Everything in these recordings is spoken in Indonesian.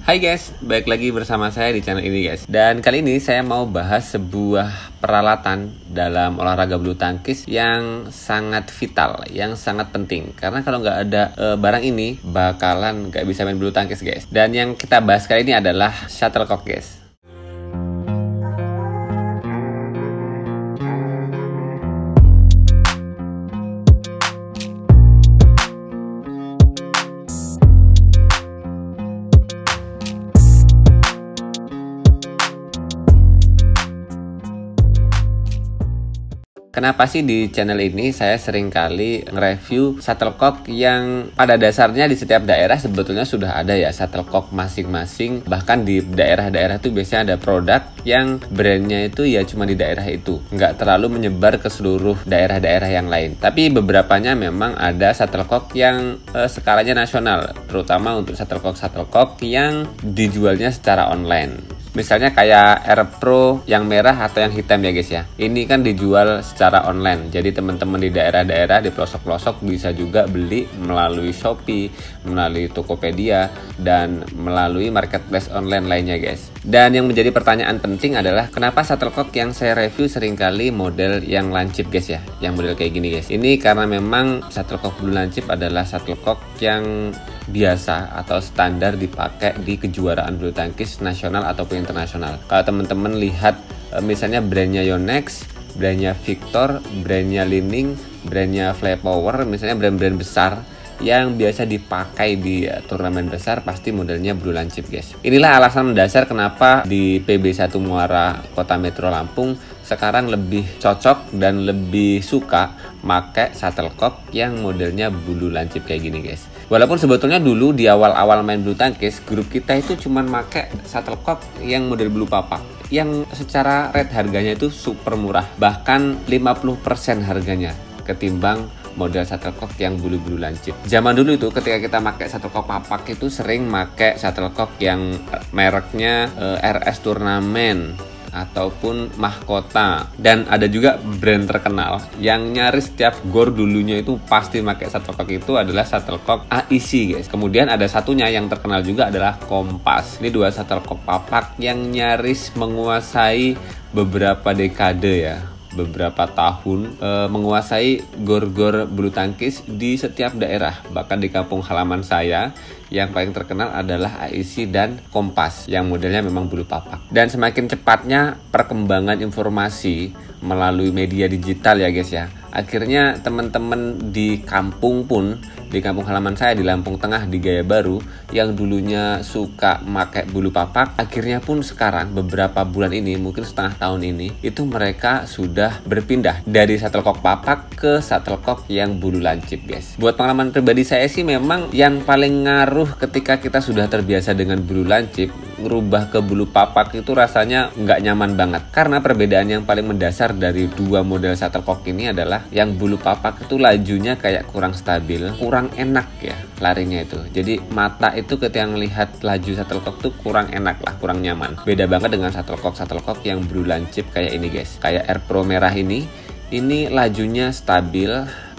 Hai guys, balik lagi bersama saya di channel ini guys. Dan kali ini saya mau bahas sebuah peralatan dalam olahraga bulu tangkis yang sangat vital, yang sangat penting. Karena kalau nggak ada barang ini, bakalan nggak bisa main bulu tangkis guys. Dan yang kita bahas kali ini adalah shuttlecock guys. Kenapa sih di channel ini saya sering kali nge-review shuttlecock yang pada dasarnya di setiap daerah sebetulnya sudah ada ya shuttlecock masing-masing. Bahkan di daerah-daerah itu biasanya ada produk yang brandnya itu ya cuma di daerah itu, nggak terlalu menyebar ke seluruh daerah-daerah yang lain. Tapi beberapanya memang ada shuttlecock yang skalanya nasional, terutama untuk shuttlecock yang dijualnya secara online. Misalnya kayak Air Pro yang merah atau yang hitam ya guys ya. Ini kan dijual secara online. Jadi teman-teman di daerah-daerah di pelosok-pelosok bisa juga beli melalui Shopee, melalui Tokopedia, dan melalui marketplace online lainnya guys. Dan yang menjadi pertanyaan penting adalah kenapa shuttlecock yang saya review seringkali model yang lancip guys ya. Yang model kayak gini guys. Ini karena memang shuttlecock bulu lancip adalah shuttlecock yang biasa atau standar dipakai di kejuaraan bulu tangkis nasional ataupun internasional. Kalau teman-teman lihat misalnya brandnya Yonex, brandnya Victor, brandnya Li-Ning, brandnya Flypower, misalnya brand-brand besar yang biasa dipakai di turnamen besar pasti modelnya bulu lancip guys. Inilah alasan mendasar kenapa di PB1 Muara Kota Metro Lampung sekarang lebih cocok dan lebih suka pakai shuttlecock yang modelnya bulu lancip kayak gini guys. Walaupun sebetulnya dulu di awal-awal main bulu tangkis, grup kita itu cuman pakai shuttlecock yang model bulu papak, yang secara rate harganya itu super murah, bahkan 50% harganya ketimbang model shuttlecock yang bulu-bulu lancip. Zaman dulu itu ketika kita pakai shuttlecock papak itu sering pakai shuttlecock yang mereknya RS Turnamen ataupun Mahkota, dan ada juga brand terkenal yang nyaris setiap gor dulunya itu pasti pakai shuttlecock itu adalah shuttlecock AIC guys. Kemudian ada satunya yang terkenal juga adalah Kompas. Ini dua shuttlecock papak yang nyaris menguasai beberapa dekade ya, beberapa tahun menguasai gor-gor bulu tangkis di setiap daerah. Bahkan di kampung halaman saya yang paling terkenal adalah AIC dan Kompas yang modelnya memang bulu papak. Dan semakin cepatnya perkembangan informasi melalui media digital ya guys ya, akhirnya teman-teman di kampung pun, di kampung halaman saya di Lampung Tengah di Gaya Baru yang dulunya suka pakai bulu papak, akhirnya pun sekarang beberapa bulan ini, mungkin setengah tahun ini, itu mereka sudah berpindah dari shuttlecock papak ke shuttlecock yang bulu lancip guys. Buat pengalaman pribadi saya sih memang yang paling ngaruh ketika kita sudah terbiasa dengan bulu lancip, ngerubah ke bulu papak itu rasanya nggak nyaman banget. Karena perbedaan yang paling mendasar dari dua model shuttlecock ini adalah yang bulu papak itu lajunya kayak kurang stabil, kurang enak ya larinya itu. Jadi mata itu ketika melihat laju shuttlecock tuh kurang enak lah, kurang nyaman. Beda banget dengan shuttlecock yang bulu lancip kayak ini guys. Kayak Air Pro merah ini lajunya stabil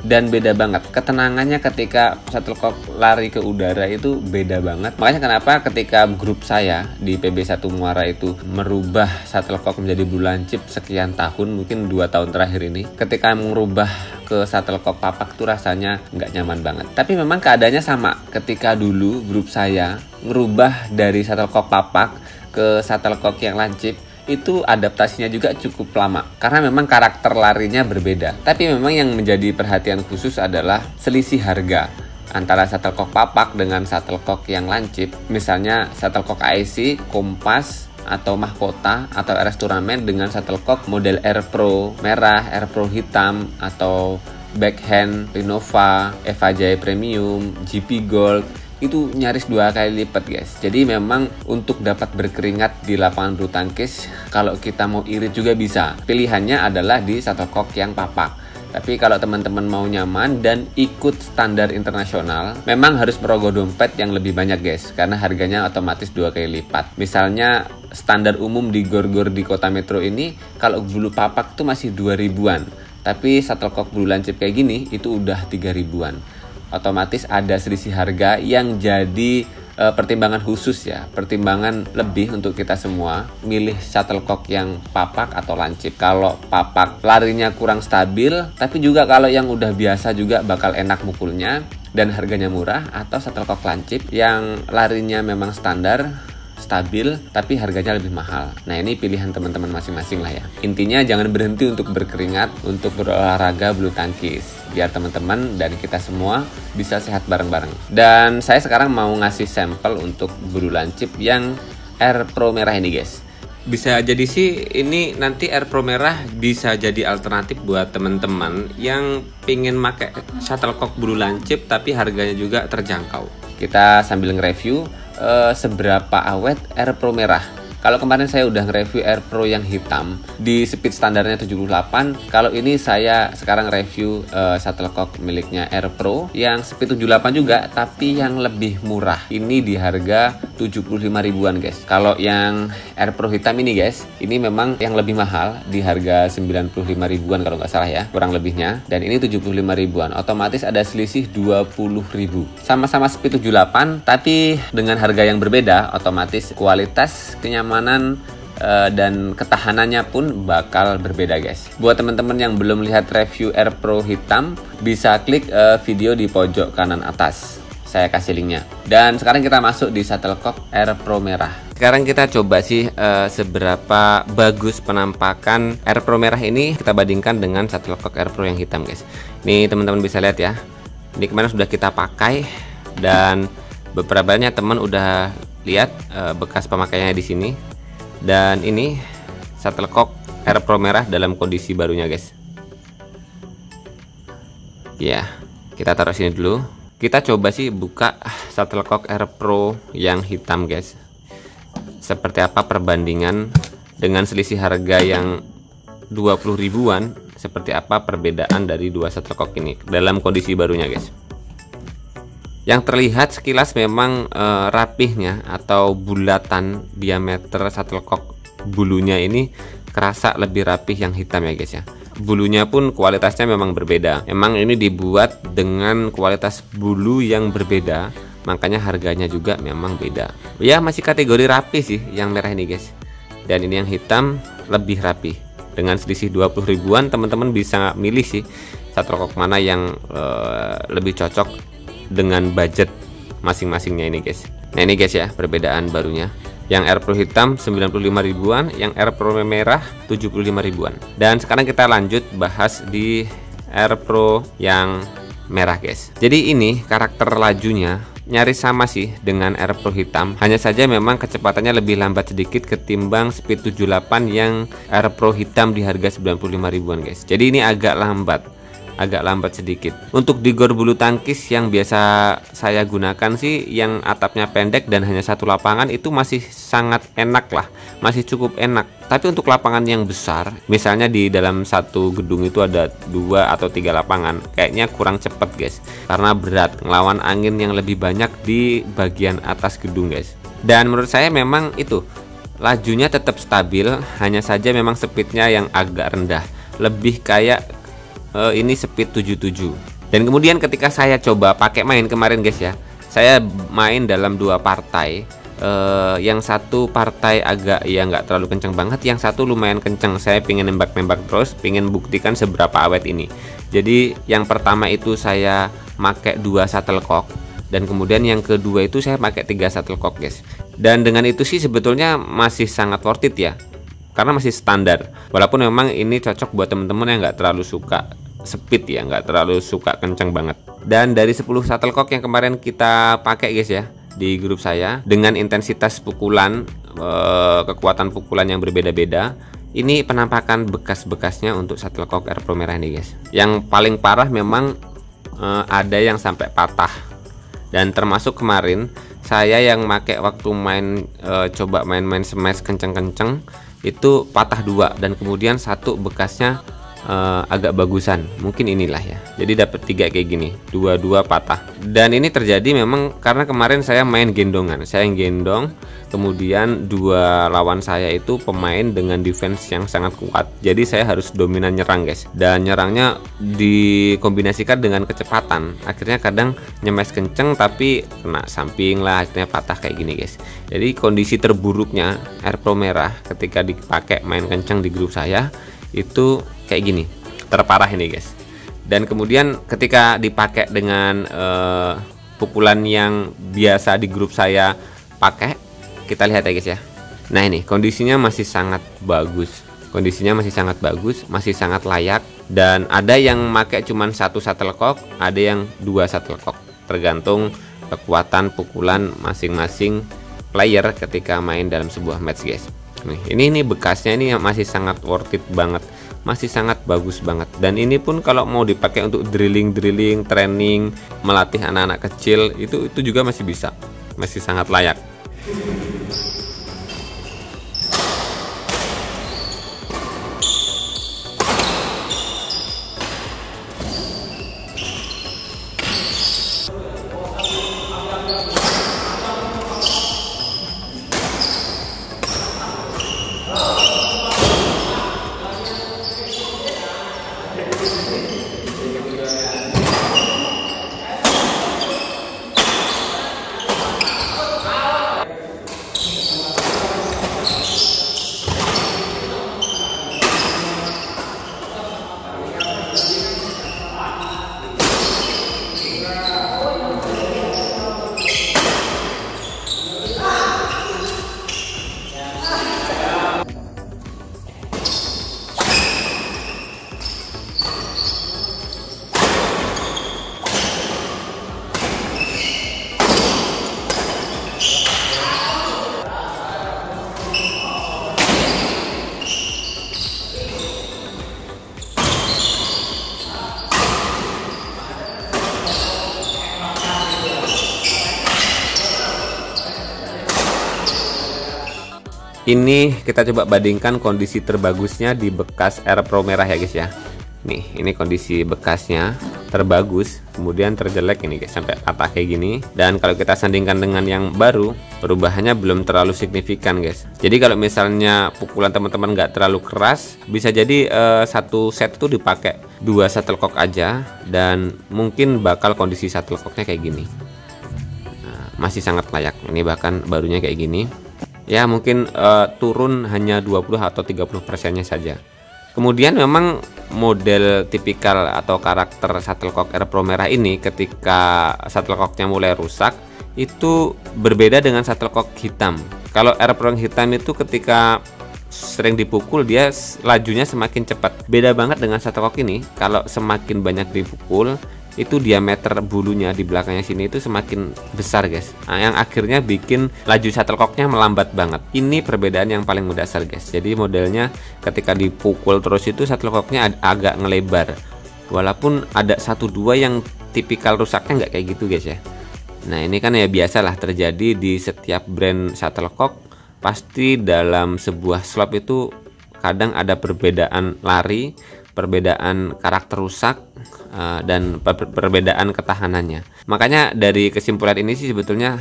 dan beda banget. Ketenangannya ketika shuttlecock lari ke udara itu beda banget. Makanya kenapa ketika grup saya di PB1 Muara itu merubah shuttlecock menjadi bulu lancip sekian tahun, mungkin 2 tahun terakhir ini, ketika merubah ke shuttlecock papak tuh rasanya nggak nyaman banget. Tapi memang keadaannya sama ketika dulu grup saya ngerubah dari shuttlecock papak ke shuttlecock yang lancip. Itu adaptasinya juga cukup lama karena memang karakter larinya berbeda. Tapi memang yang menjadi perhatian khusus adalah selisih harga antara shuttlecock papak dengan shuttlecock yang lancip. Misalnya shuttlecock AIC, Kompas, atau Mahkota atau RS Turnamen dengan shuttlecock model Air Pro merah, Air Pro hitam, atau Backhand, Innova, Eva Jaya Premium, GP Gold, itu nyaris 2 kali lipat guys. Jadi memang untuk dapat berkeringat di lapangan bulu tangkis, kalau kita mau irit juga bisa. Pilihannya adalah di shuttlecock yang papak. Tapi kalau teman-teman mau nyaman dan ikut standar internasional, memang harus merogoh dompet yang lebih banyak guys, karena harganya otomatis 2 kali lipat. Misalnya standar umum di gor-gor di kota metro ini, kalau bulu papak tuh masih 2000-an. Tapi shuttlecock bulu lancip kayak gini itu udah 3000-an. Otomatis ada selisih harga yang jadi pertimbangan khusus ya, pertimbangan lebih untuk kita semua milih shuttlecock yang papak atau lancip. Kalau papak larinya kurang stabil, tapi juga kalau yang udah biasa juga bakal enak mukulnya dan harganya murah, atau shuttlecock lancip yang larinya memang standar, stabil, tapi harganya lebih mahal. Nah, ini pilihan teman-teman masing-masing lah ya. Intinya jangan berhenti untuk berkeringat, untuk berolahraga bulu tangkis, biar teman-teman dan kita semua bisa sehat bareng-bareng. Dan saya sekarang mau ngasih sampel untuk bulu lancip yang Air Pro merah ini guys. Bisa jadi sih ini nanti Air Pro merah bisa jadi alternatif buat teman-teman yang pingin pakai shuttlecock bulu lancip tapi harganya juga terjangkau. Kita sambil nge-review seberapa awet Air Pro merah. Kalau kemarin saya udah nge-review Air Pro yang hitam di speed standarnya 78. Kalau ini saya sekarang review shuttlecock miliknya Air Pro yang speed 78 juga, tapi yang lebih murah. Ini di harga 75 ribuan guys. Kalau yang Air Pro hitam ini guys, ini memang yang lebih mahal di harga 95 ribuan kalau nggak salah ya, kurang lebihnya. Dan ini 75 ribuan, otomatis ada selisih 20 ribu. Sama-sama speed 78, tapi dengan harga yang berbeda, otomatis kualitas, kenyamanan dan ketahanannya pun bakal berbeda guys. Buat teman-teman yang belum lihat review Air Pro hitam, bisa klik video di pojok kanan atas, saya kasih linknya. Dan sekarang kita masuk di shuttlecock Air Pro merah. Sekarang kita coba sih seberapa bagus penampakan Air Pro merah ini kita bandingkan dengan shuttlecock Air Pro yang hitam guys. Nih teman-teman bisa lihat ya, ini kemarin sudah kita pakai dan beberapa banyak teman udah lihat bekas pemakaiannya di sini. Dan ini shuttlecock Air Pro merah dalam kondisi barunya guys. Ya, kita taruh sini dulu. Kita coba sih buka shuttlecock Air Pro yang hitam guys. Seperti apa perbandingan dengan selisih harga yang 20 ribuan, seperti apa perbedaan dari dua shuttlecock ini dalam kondisi barunya guys. Yang terlihat sekilas memang rapihnya atau bulatan diameter shuttlecock bulunya ini kerasa lebih rapih yang hitam ya guys ya. Bulunya pun kualitasnya memang berbeda. Memang ini dibuat dengan kualitas bulu yang berbeda, makanya harganya juga memang beda. Ya masih kategori rapih sih yang merah ini guys. Dan ini yang hitam lebih rapih. Dengan selisih 20 ribuan teman-teman bisa milih sih shuttlecock mana yang lebih cocok dengan budget masing-masingnya ini guys. Nah ini guys ya perbedaan barunya. Yang Air Pro hitam 95 ribuan, yang Air Pro merah 75 ribuan. Dan sekarang kita lanjut bahas di Air Pro yang merah guys. Jadi ini karakter lajunya nyaris sama sih dengan Air Pro hitam, hanya saja memang kecepatannya lebih lambat sedikit ketimbang speed 78 yang Air Pro hitam di harga 95 ribuan guys. Jadi ini agak lambat sedikit. Untuk di gor bulu tangkis yang biasa saya gunakan sih yang atapnya pendek dan hanya satu lapangan itu masih sangat enak lah, masih cukup enak. Tapi untuk lapangan yang besar, misalnya di dalam satu gedung itu ada 2 atau 3 lapangan, kayaknya kurang cepet guys, karena berat ngelawan angin yang lebih banyak di bagian atas gedung guys. Dan menurut saya memang itu lajunya tetap stabil, hanya saja memang speednya yang agak rendah, lebih kayak ini speed 77. Dan kemudian ketika saya coba pakai main kemarin guys ya, saya main dalam 2 partai. Yang satu partai agak ya nggak terlalu kenceng banget, yang satu lumayan kenceng. Saya pengen nembak-nembak terus, pengen buktikan seberapa awet ini. Jadi yang pertama itu saya pakai 2 shuttlecock, dan kemudian yang kedua itu saya pakai 3 shuttlecock guys. Dan dengan itu sih sebetulnya masih sangat worth it ya, karena masih standar. Walaupun memang ini cocok buat teman-teman yang nggak terlalu suka speed ya, nggak terlalu suka kenceng banget. Dan dari 10 shuttlecock yang kemarin kita pakai guys ya di grup saya, dengan intensitas pukulan, kekuatan pukulan yang berbeda-beda, ini penampakan bekas-bekasnya untuk shuttlecock Air Pro merah ini guys. Yang paling parah memang ada yang sampai patah. Dan termasuk kemarin saya yang pakai waktu main coba main-main smash kenceng-kenceng itu patah 2, dan kemudian satu bekasnya agak bagusan, mungkin inilah ya. Jadi dapat 3 kayak gini, dua patah. Dan ini terjadi memang karena kemarin saya main gendongan, saya yang gendong, kemudian 2 lawan saya itu pemain dengan defense yang sangat kuat. Jadi saya harus dominan nyerang guys, dan nyerangnya dikombinasikan dengan kecepatan. Akhirnya kadang nyemes kenceng tapi kena samping lah, akhirnya patah kayak gini guys. Jadi kondisi terburuknya Air Pro merah ketika dipakai main kenceng di grup saya itu kayak gini, terparah ini guys. Dan kemudian ketika dipakai dengan pukulan yang biasa di grup saya pakai, kita lihat ya guys ya. Nah ini kondisinya masih sangat bagus, masih sangat layak. Dan ada yang pakai cuman 1 shuttlecock, ada yang 2 shuttlecock, tergantung kekuatan pukulan masing-masing player ketika main dalam sebuah match guys. Nih, ini bekasnya ini masih sangat worth it banget, masih sangat bagus banget. Dan ini pun kalau mau dipakai untuk drilling, training, melatih anak-anak kecil itu juga masih bisa, masih sangat layak. Ini kita coba bandingkan kondisi terbagusnya di bekas Air Pro merah ya guys ya. Nih, ini kondisi bekasnya terbagus, kemudian terjelek ini guys, sampai patah kayak gini. Dan kalau kita sandingkan dengan yang baru, perubahannya belum terlalu signifikan guys. Jadi kalau misalnya pukulan teman-teman nggak terlalu keras, bisa jadi satu set itu dipakai 2 shuttlecock aja, dan mungkin bakal kondisi shuttlecocknya kayak gini. Nah, masih sangat layak. Ini bahkan barunya kayak gini. Ya mungkin turun hanya 20 atau 30%-nya saja. Kemudian memang model tipikal atau karakter shuttlecock Air Pro merah ini ketika shuttlecocknya mulai rusak itu berbeda dengan shuttlecock hitam. Kalau Air Pro yang hitam itu ketika sering dipukul dia lajunya semakin cepat. Beda banget dengan shuttlecock ini, kalau semakin banyak dipukul itu diameter bulunya di belakangnya sini itu semakin besar guys. Nah, yang akhirnya bikin laju shuttlecocknya melambat banget. Ini perbedaan yang paling mendasar guys. Jadi modelnya ketika dipukul terus itu shuttlecocknya agak ngelebar, walaupun ada 1-2 yang tipikal rusaknya nggak kayak gitu guys ya. Nah ini kan ya biasalah terjadi di setiap brand shuttlecock. Pasti dalam sebuah slop itu kadang ada perbedaan lari, perbedaan karakter rusak, dan perbedaan ketahanannya. Makanya dari kesimpulan ini sih sebetulnya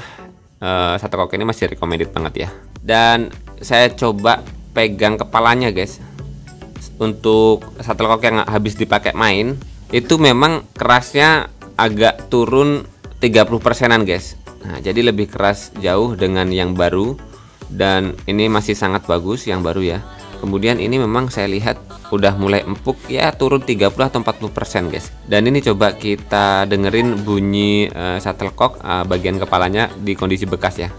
shuttlecock ini masih recommended banget ya. Dan saya coba pegang kepalanya guys. Untuk shuttlecock yang habis dipakai main itu memang kerasnya agak turun 30%-an guys. Nah jadi lebih keras jauh dengan yang baru, dan ini masih sangat bagus yang baru ya. Kemudian ini memang saya lihat udah mulai empuk ya, turun 30 atau 40% guys. Dan ini coba kita dengerin bunyi shuttlecock bagian kepalanya di kondisi bekas ya.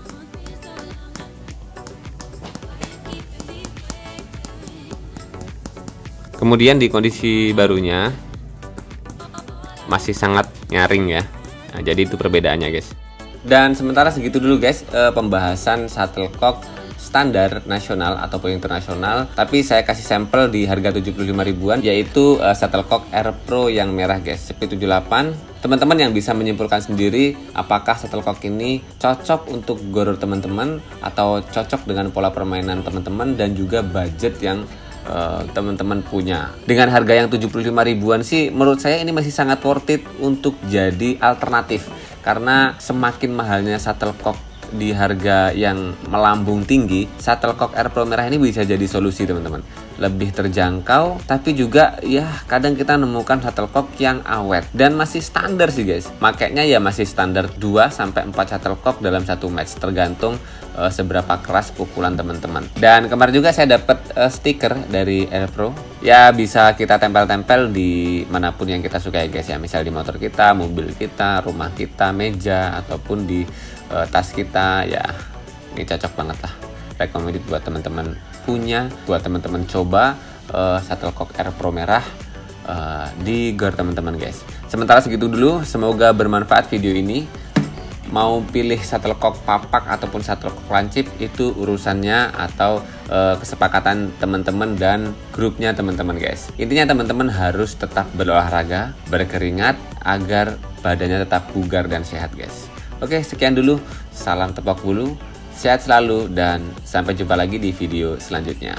Kemudian di kondisi barunya masih sangat nyaring ya. Nah, jadi itu perbedaannya guys. Dan sementara segitu dulu guys pembahasan shuttlecock standar nasional ataupun internasional, tapi saya kasih sampel di harga 75 ribuan, yaitu shuttlecock Air Pro yang merah guys, CP78. Teman-teman yang bisa menyimpulkan sendiri apakah shuttlecock ini cocok untuk gor teman-teman atau cocok dengan pola permainan teman-teman dan juga budget yang teman-teman punya. Dengan harga yang 75 ribuan sih menurut saya ini masih sangat worth it untuk jadi alternatif. Karena semakin mahalnya shuttlecock di harga yang melambung tinggi, shuttlecock Air Pro merah ini bisa jadi solusi teman-teman. Lebih terjangkau, tapi juga ya kadang kita nemukan shuttlecock yang awet dan masih standar sih guys. Makanya ya masih standar 2-4 shuttlecock dalam satu match, tergantung seberapa keras pukulan teman-teman. Dan kemarin juga saya dapat stiker dari Air Pro. Ya bisa kita tempel-tempel di manapun yang kita suka ya guys ya. Misal di motor kita, mobil kita, rumah kita, meja, ataupun di tas kita. Ya ini cocok banget lah. Recommended buat teman-teman punya, buat teman-teman coba shuttlecock Air Pro merah di gear teman-teman guys. Sementara segitu dulu, semoga bermanfaat video ini. Mau pilih shuttlecock papak ataupun shuttlecock lancip itu urusannya atau kesepakatan teman-teman dan grupnya teman-teman guys. Intinya teman-teman harus tetap berolahraga, berkeringat agar badannya tetap bugar dan sehat guys. Oke, sekian dulu. Salam tepok bulu, sehat selalu dan sampai jumpa lagi di video selanjutnya.